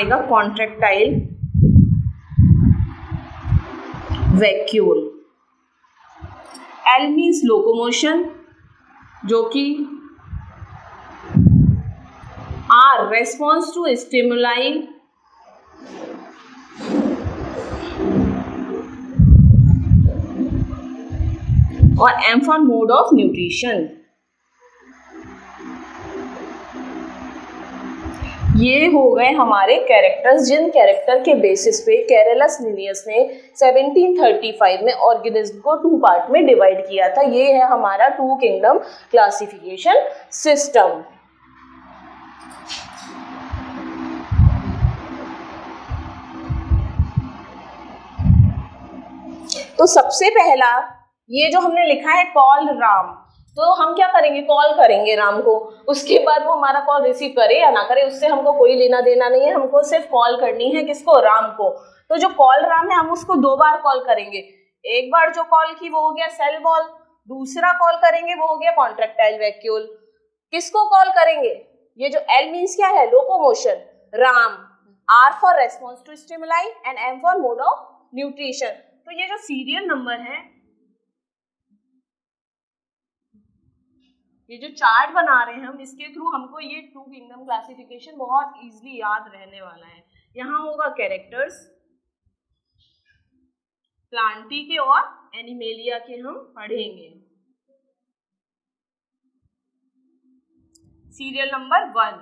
आएगा contractile vacuole. L means locomotion, जो कि आर रेस्पॉन्स टू स्टिमुलाई, और M for mode of nutrition. ये हो गए हमारे कैरेक्टर्स, जिन कैरेक्टर के बेसिस पे कैरेलस लिनियस ने 1735 में ऑर्गेनिज्म को 2 पार्ट में डिवाइड किया था। ये है हमारा 2 किंगडम क्लासिफिकेशन सिस्टम। तो सबसे पहला ये जो हमने लिखा है कॉल राम, तो हम क्या करेंगे, कॉल करेंगे राम को। उसके बाद वो हमारा कॉल रिसीव करे या ना करे, उससे हमको कोई लेना देना नहीं है, हमको सिर्फ कॉल करनी है किसको, राम को। तो जो कॉल राम है हम उसको 2 बार कॉल करेंगे। एक बार जो कॉल की वो हो गया सेल वॉल, दूसरा कॉल करेंगे वो हो गया कॉन्ट्रैक्टाइल वैक्यूल। किसको कॉल करेंगे, ये जो एल मीन्स क्या है, लोकोमोशन, राम, R for response to stimuli and M for mode of nutrition. तो ये जो सीरियल नंबर है, ये जो चार्ट बना रहे हैं हम, इसके थ्रू हमको ये 2 किंगडम क्लासिफिकेशन बहुत इजीली याद रहने वाला है। यहाँ होगा कैरेक्टर्स प्लांटी के और एनिमेलिया के हम पढ़ेंगे। सीरियल नंबर 1,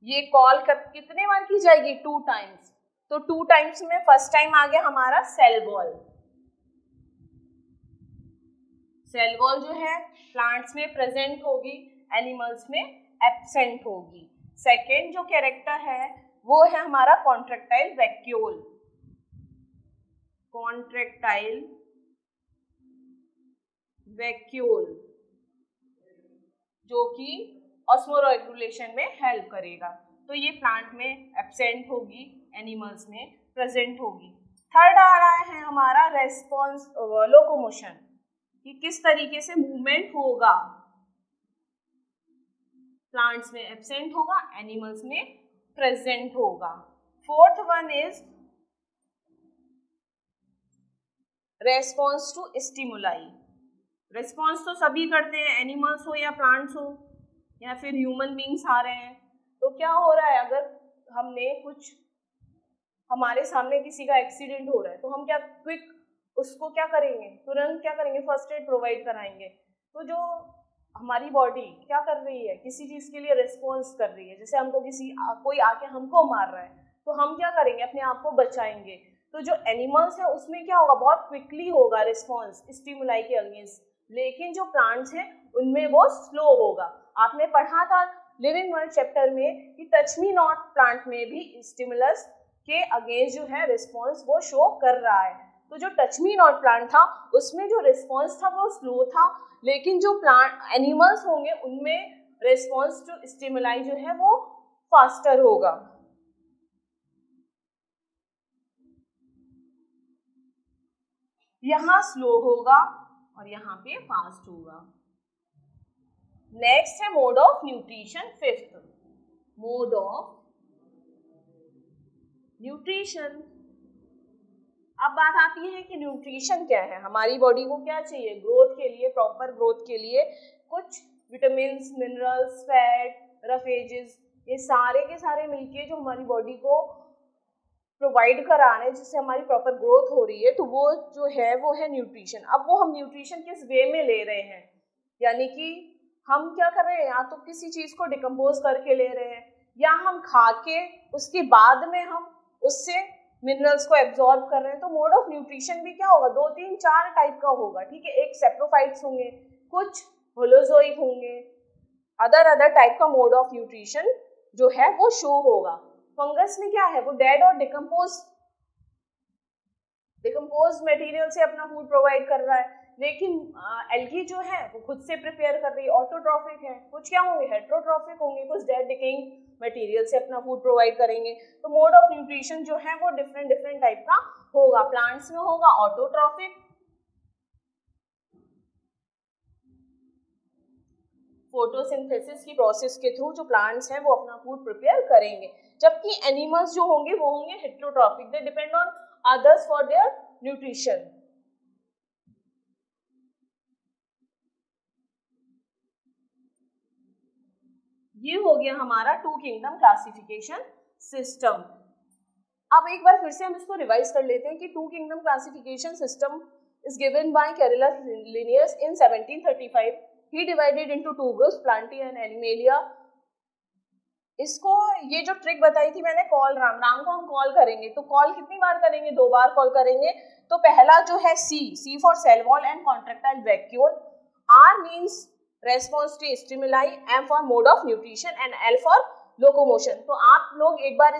ये कॉल कितने बार की जाएगी, 2 टाइम्स। तो 2 टाइम्स में फर्स्ट टाइम आ गया हमारा सेल वॉल। सेल वॉल जो है प्लांट्स में प्रेजेंट होगी, एनिमल्स में एब्सेंट होगी। सेकेंड जो कैरेक्टर है वो है हमारा कॉन्ट्रैक्टाइल वैक्यूल। कॉन्ट्रैक्टाइल वैक्यूल जो कि ऑस्मोरेगुलेशन में हेल्प करेगा। तो ये प्लांट में एब्सेंट होगी, एनिमल्स में प्रेजेंट होगी। थर्ड आ रहा है हमारा रेस्पॉन्स लोकोमोशन, कि किस तरीके से मूवमेंट होगा, प्लांट्स में एब्सेंट होगा, एनिमल्स में प्रेजेंट होगा। Fourth one is response to stimuli. Response तो सभी करते हैं, एनिमल्स हो या प्लांट्स हो या फिर ह्यूमन बींग्स आ रहे हैं। तो क्या हो रहा है, अगर हमने कुछ, हमारे सामने किसी का एक्सीडेंट हो रहा है, तो हम क्या क्विक उसको क्या करेंगे, तुरंत क्या करेंगे, फर्स्ट एड प्रोवाइड कराएंगे। तो जो हमारी बॉडी क्या कर रही है, किसी चीज़ के लिए रिस्पॉन्स कर रही है। जैसे हमको कोई आके हमको मार रहा है, तो हम क्या करेंगे, अपने आप को बचाएंगे। तो जो एनिमल्स है उसमें क्या होगा, बहुत क्विकली होगा रिस्पॉन्स स्टिमुलाई के अगेंस्ट। लेकिन जो प्लांट्स हैं उनमें वो स्लो होगा। आपने पढ़ा था लिविंग वर्ल्ड चैप्टर में कि टच मी नॉट प्लांट में भी स्टिमुलस के अगेंस्ट जो है रिस्पॉन्स वो शो कर रहा है। तो जो टच मी नॉट प्लांट था उसमें जो रिस्पॉन्स था वो स्लो था, लेकिन जो प्लांट एनिमल्स होंगे उनमें रिस्पॉन्स टू स्टिमुलाई जो है वो फास्टर होगा। यहाँ स्लो होगा और यहाँ पे फास्ट होगा। नेक्स्ट है mode of nutrition. Fifth mode of nutrition. अब बात आती है कि न्यूट्रिशन क्या है, हमारी बॉडी को क्या चाहिए ग्रोथ के लिए, प्रॉपर ग्रोथ के लिए कुछ विटामिन्स, मिनरल्स, फैट, रफेजेस, ये सारे के सारे मिलके जो हमारी बॉडी को प्रोवाइड करा रहे हैं, जिससे हमारी प्रॉपर ग्रोथ हो रही है, तो वो जो है वो है न्यूट्रिशन। अब वो हम न्यूट्रिशन किस वे में ले रहे हैं, यानी कि हम क्या कर रहे हैं, या तो किसी चीज़ को डिकम्पोज करके ले रहे हैं, या हम खा के उसके बाद में हम उससे मिनरल्स को एब्जॉर्ब कर रहे हैं। तो मोड ऑफ न्यूट्रिशन भी क्या होगा, 2, 3, 4 टाइप का होगा, ठीक है। एक सेप्रोफाइट्स होंगे, कुछ होलोजोइक होंगे, अदर टाइप का मोड ऑफ न्यूट्रिशन जो है वो शो होगा। फंगस में क्या है, वो डेड और डिकम्पोज मटेरियल से अपना फूड प्रोवाइड कर रहा है। लेकिन एल्गी जो है वो खुद से प्रिपेयर कर रही है, ऑटोट्रॉफिक है। कुछ क्या होंगे, हेट्रोट्रॉफिक होंगे, कुछ डेड डिकेइंग मटेरियल से अपना फूड प्रोवाइड करेंगे। तो मोड ऑफ न्यूट्रिशन जो है वो डिफरेंट टाइप का होगा। प्लांट्स में होगा ऑटोट्रॉफिक, फोटोसिंथेसिस की प्रोसेस के थ्रू जो प्लांट्स हैं वो अपना फूड प्रिपेयर करेंगे। जबकि एनिमल्स जो होंगे वो होंगे heterotrophic, they depend on others for their nutrition. ये हो गया हमारा टू किंगडम क्लासिफिकेशन सिस्टम। अब एक बार फिर से हम इसको रिवाइज कर लेते हैं कि two kingdom classification system is given by Carolus Linnaeus in 1735. He divided into two groups, Plantae and Animalia. इसको ये जो ट्रिक बताई थी मैंने, कॉल राम को हम कॉल करेंगे तो कॉल कितनी बार करेंगे, 2 बार कॉल करेंगे। तो पहला जो है C for cell wall and contractile vacuole, R means response to stimuli, M for mode of nutrition and L for locomotion. तो आप लोग एक बार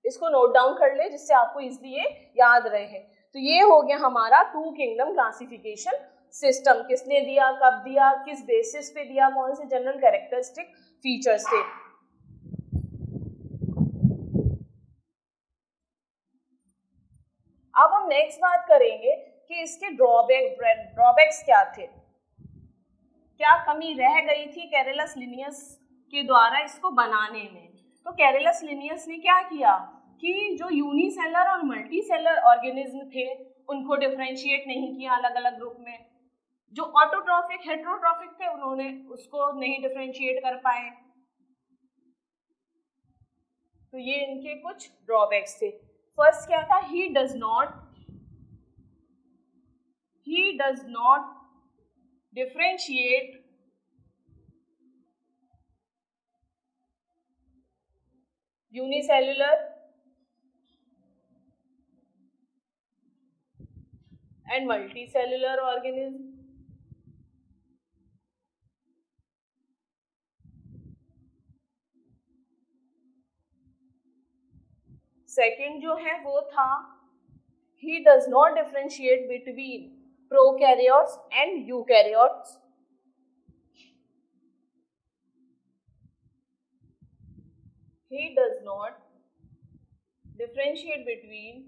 इसको नोट डाउन कर ले जिससे आपको इजली ये याद रहे। तो ये हो गया हमारा टू किंगडम क्लासिफिकेशन सिस्टम। किसने दिया, कब दिया, किस बेसिस पे दिया, कौन से जनरल कैरेक्टरिस्टिक फीचर्स थे। अब हम नेक्स्ट बात करेंगे कि इसके ड्रॉबैक्स क्या थे, क्या कमी रह गई थी कैरोलस लिनियस के द्वारा इसको बनाने में। तो कैरोलस लिनियस ने क्या किया कि जो यूनिसेलर और मल्टीसेलर ऑर्गेनिज्म थे उनको डिफरेंशिएट नहीं किया अलग अलग ग्रुप में। जो ऑटोट्रॉफिक हेटेरोट्रॉफिक थे उन्होंने उसको नहीं डिफरेंशिएट कर पाए। तो ये इनके कुछ ड्रॉबैक्स थे। फर्स्ट क्या था, he does not differentiate unicellular and multicellular organism। Second जो है वो था, he does not differentiate between prokaryotes and eukaryotes। He does not differentiate between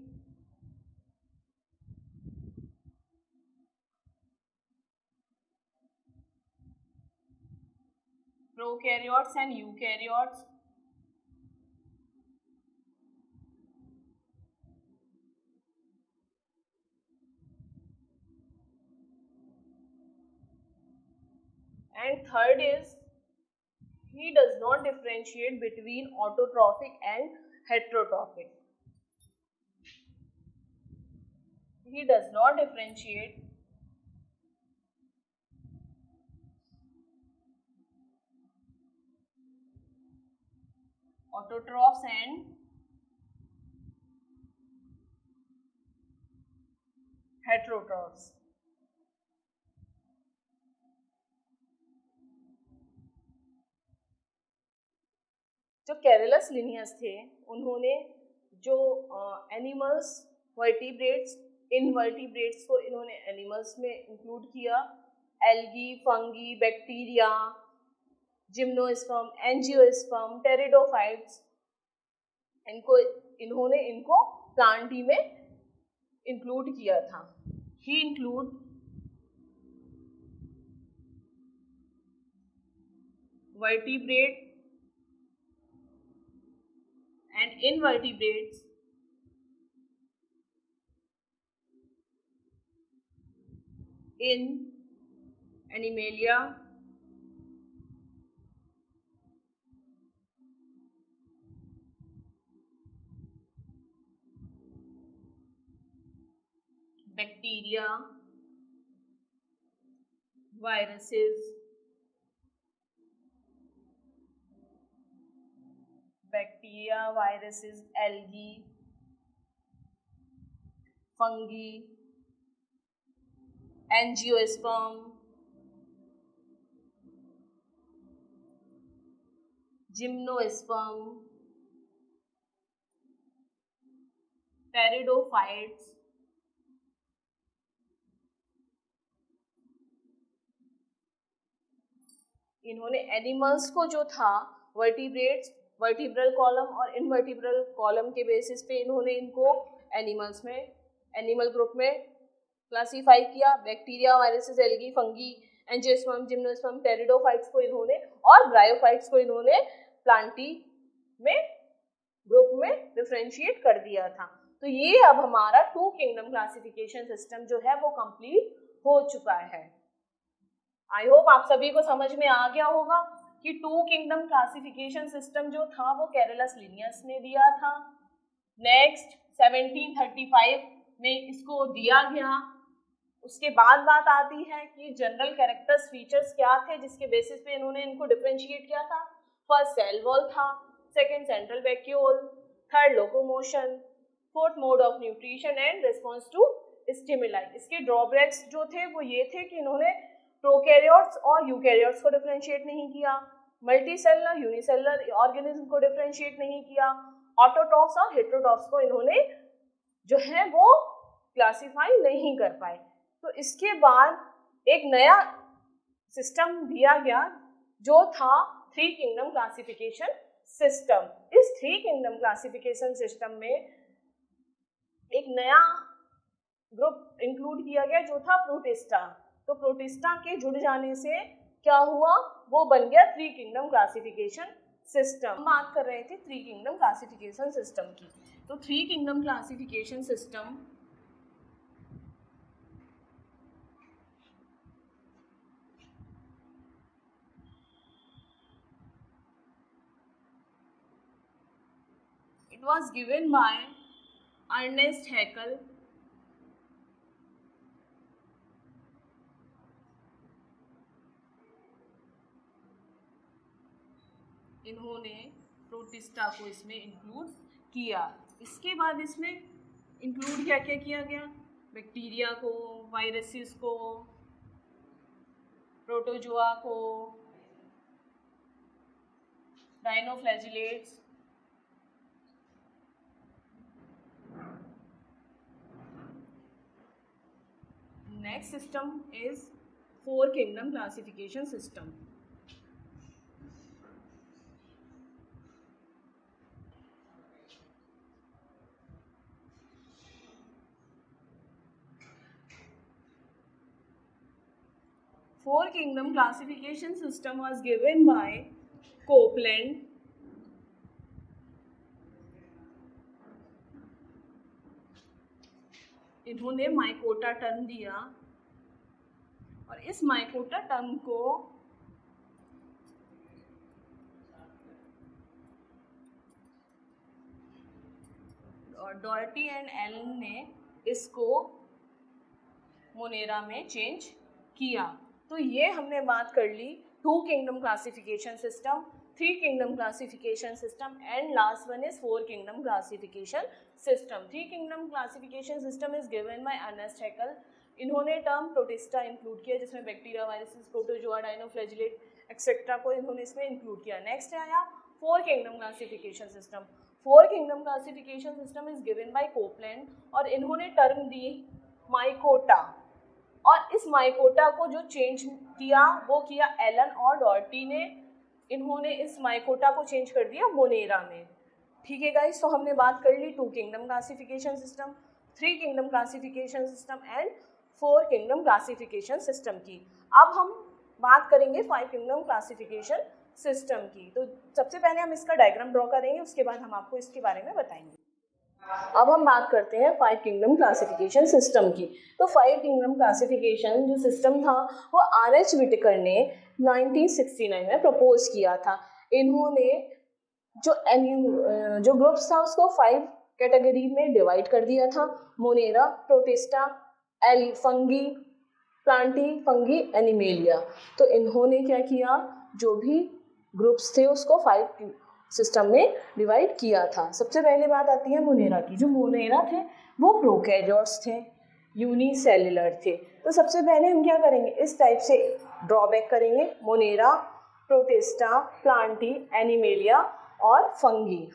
prokaryotes and eukaryotes। And third is, he does not differentiate between autotrophic and heterotrophic। He does not differentiate autotrophs and heterotrophs। जो Carolus Linnaeus थे उन्होंने जो animals, vertebrates, invertebrates को इन्होंने animals में include किया। Algae, fungi, bacteria, gymnosperm, angiosperm, pteridophytes, इन्होंने इनको प्लांटी में इंक्लूड किया था। He include vertebrate and invertebrates in Animalia, bacteria, viruses, algae, fungi, angiosperm, gymnosperm, pteridophytes, इन्होंने एनिमल्स को जो था वर्टिब्रेट्स, वर्टिब्रल कॉलम और इनवर्टिब्रल कॉलम के बेसिस पे इन्होंने इनको एनिमल्स में, एनिमल ग्रुप में क्लासीफाई किया। Bacteria, viruses, algae, fungi, angiosperm, gymnosperm, pteridophytes को इन्होंने और ब्रायोफाइट्स को इन्होंने प्लांटी में ग्रुप में डिफरेंशिएट कर दिया था। तो ये अब हमारा 2 किंगडम क्लासिफिकेशन सिस्टम जो है वो कंप्लीट हो चुका है। आई होप आप सभी को समझ में आ गया होगा कि 2 किंगडम क्लासिफिकेशन सिस्टम जो था वो कैरोलस लिनियस ने दिया था। नेक्स्ट 1735 में इसको दिया गया। उसके बाद बात आती है कि जनरल कैरेक्टर्स फीचर्स क्या थे जिसके बेसिस पे इन्होंने इनको डिफरेंशिएट किया था। फर्स्ट सेल वॉल था, second central vacuole, third locomotion, fourth mode of nutrition and response to stimuli. इसके ड्रॉबैक्स जो थे वो ये थे कि इन्होंने प्रोकैरियोट्स और यूकैरियोट्स को डिफरेंशिएट नहीं किया, मल्टीसेलुलर यूनिसेलुलर ऑर्गेनिज्म को डिफरेंशिएट नहीं किया, ऑटोट्रॉफ्स और हेटेरोट्रॉफ्स को इन्होंने जो है वो क्लासिफाई नहीं कर पाए। तो इसके बाद एक नया सिस्टम दिया गया जो था 3 किंगडम क्लासिफिकेशन सिस्टम। इस 3 किंगडम क्लासिफिकेशन सिस्टम में एक नया ग्रुप इंक्लूड किया गया जो था प्रोटिस्टा। तो प्रोटिस्टा के जुड़ जाने से क्या हुआ, वो बन गया 3 किंगडम क्लासिफिकेशन सिस्टम। हम बात कर रहे थे 3 किंगडम क्लासिफिकेशन सिस्टम की। तो 3 kingdom classification system it was given by Ernest Haeckel इन्होंने प्रोटिस्टा को इसमें इंक्लूड किया। इसके बाद इसमें इंक्लूड क्या क्या किया गया, बैक्टीरिया को, वायरसेस को, प्रोटोजोआ को, dinoflagellates, next system is 4 kingdom classification system. Four kingdom classification system was given by Copeland. इन्होंने माइकोटा टर्म दिया और इस माइकोटा टर्म को डॉर्टी एंड एलन ने इसको मोनेरा में चेंज किया। तो ये हमने बात कर ली 2 kingdom classification system, 3 kingdom classification system and last one is 4 kingdom classification system. 3 kingdom classification system is given by Ernst Haeckel. इन्होंने टर्म प्रोटिस्टा इंक्लूड किया जिसमें bacteria, viruses, protozoa, dinoflagellate etcetera को इन्होंने इसमें इंक्लूड किया। नेक्स्ट आया 4 kingdom classification system. 4 kingdom classification system is given by Copeland और इन्होंने टर्म दी माइकोटा और इस माइकोटा को जो चेंज किया वो किया एलन और डॉर्टी ने। इन्होंने इस माइकोटा को चेंज कर दिया मोनेरा में। ठीक है गाइस, तो हमने बात कर ली 2 kingdom classification system, 3 kingdom classification system and 4 kingdom classification system की। अब हम बात करेंगे 5 किंगडम क्लासिफिकेशन सिस्टम की। तो सबसे पहले हम इसका डायग्राम ड्रॉ करेंगे, उसके बाद हम आपको इसके बारे में बताएंगे। अब हम बात करते हैं 5 किंगडम क्लासिफिकेशन सिस्टम की। तो 5 किंगडम क्लासिफिकेशन जो सिस्टम था वो R.H. विटेकर ने 1969 में प्रपोज किया था। इन्होंने जो ग्रुप्स था उसको 5 कैटेगरी में डिवाइड कर दिया था, Monera, protista, fungi, Plantae, fungi, animalia. तो इन्होंने क्या किया, जो भी ग्रुप्स थे उसको 5 सिस्टम में डिवाइड किया था। सबसे पहले बात आती है मोनेरा की। जो मोनेरा थे वो प्रोकैरियोट्स थे, यूनिसेल्युलर थे। तो सबसे पहले हम क्या करेंगे, इस टाइप से ड्रॉबैक करेंगे, मोनेरा, प्रोटिस्टा, प्लांटी, एनिमेलिया और फंगी।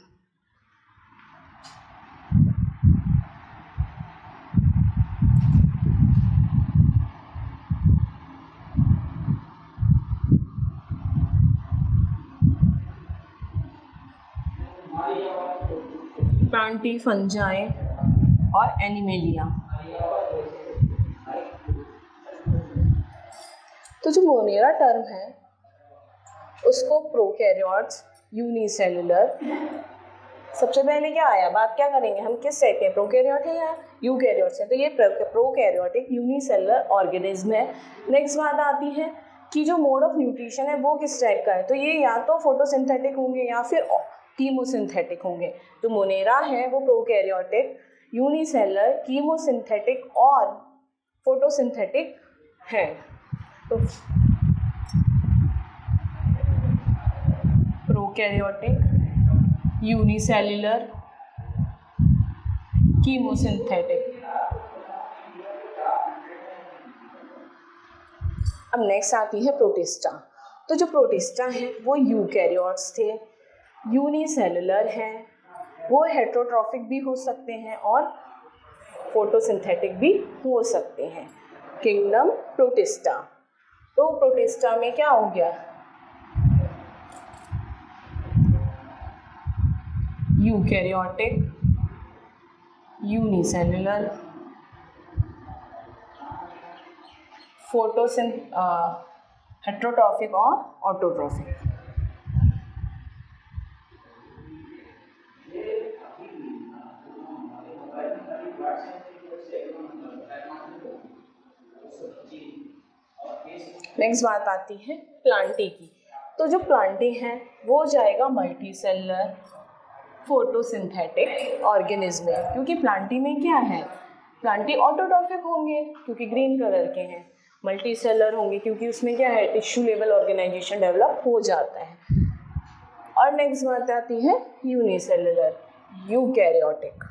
प्लांटी, फंजाई और एनिमेलिया। तो जो मोनेरा टर्म है उसको प्रोकैरियोट्स, यूनिसेलुलर। सबसे पहले क्या आया, बात क्या करेंगे हम, किस टाइप के, प्रोकैरियोट है या यूकैरियोट्स है, तो ये प्रोकैरियोटिक यूनिसेलुलर ऑर्गेनिज्म है। नेक्स्ट बात आती है कि जो मोड ऑफ न्यूट्रिशन है वो किस टाइप का है, तो ये या तो फोटोसिंथेटिक होंगे या फिर कीमोसिंथेटिक होंगे। तो मोनेरा है वो प्रोकैरियोटिक, यूनिसेलुलर, कीमोसिंथेटिक और फोटोसिंथेटिक है। तो प्रोकैरियोटिक, यूनिसेलुलर, कीमोसिंथेटिक। अब नेक्स्ट आती है प्रोटिस्टा। तो जो प्रोटिस्टा है वो यूकैरियोट्स थे, यूनिसेलुलर हैं, वो हेट्रोट्रॉफिक भी हो सकते हैं और फोटोसिंथेटिक भी हो सकते हैं। Kingdom protista. तो प्रोटिस्टा में क्या हो गया, यूकैरियोटिक, यूनिसेलुलर, हेट्रोट्रॉफिक और ऑटोट्रॉफिक। नेक्स्ट बात आती है प्लांटी की। तो जो प्लांटी हैं वो जाएगा मल्टीसेलुलर फोटोसिंथेटिक ऑर्गेनिज्म में, क्योंकि प्लांटी में क्या है, प्लांटी ऑटोट्रॉफिक होंगे क्योंकि ग्रीन कलर के हैं, मल्टीसेलुलर होंगे क्योंकि उसमें क्या है, टिश्यू लेवल ऑर्गेनाइजेशन डेवलप हो जाता है। और नेक्स्ट बात आती है यूनिसेलुलर यूकैरियोटिक।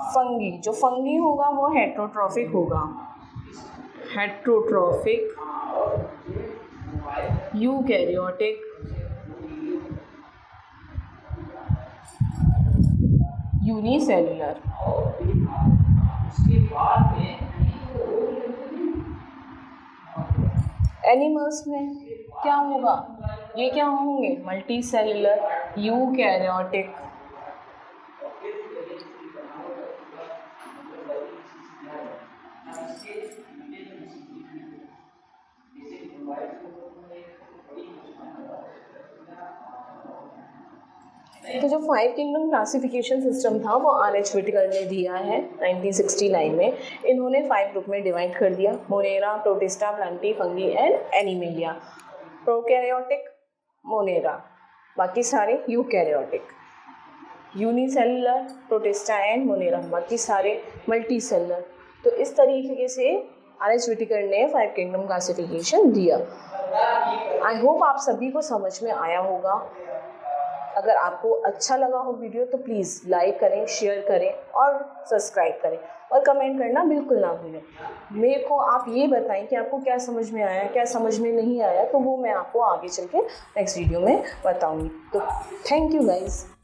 फंगी, जो फंगी होगा वो हेट्रोट्रॉफिक होगा, हेट्रोट्रॉफिक, यूकैरियोटिक, यूनिसेलुलर। एनिमल्स में क्या होगा, ये क्या होंगे, मल्टीसेलुलर यूकैरियोटिक, तो जो 5 किंगडम क्लासिफिकेशन सिस्टम था वो आर.एच. व्हिटेकर ने दिया है 1969 में। इन्होंने 5 ग्रुप में डिवाइड कर दिया, Monera, protista, Plantae, fungi and animalia. Prokaryotic Monera, बाकी सारे eukaryotic, unicellular protista and Monera, बाकी सारे मल्टीसेलुलर। तो इस तरीके से आर.एच. व्हिटेकर ने 5 किंगडम क्लासिफिकेशन दिया। आई होप आप सभी को समझ में आया होगा। अगर आपको अच्छा लगा हो वीडियो तो प्लीज़ लाइक करें, शेयर करें और सब्सक्राइब करें और कमेंट करना बिल्कुल ना भूलें। मेरे को आप ये बताएं कि आपको क्या समझ में आया, क्या समझ में नहीं आया, तो वो मैं आपको आगे चल के नेक्स्ट वीडियो में बताऊंगी। तो थैंक यू गाइज़।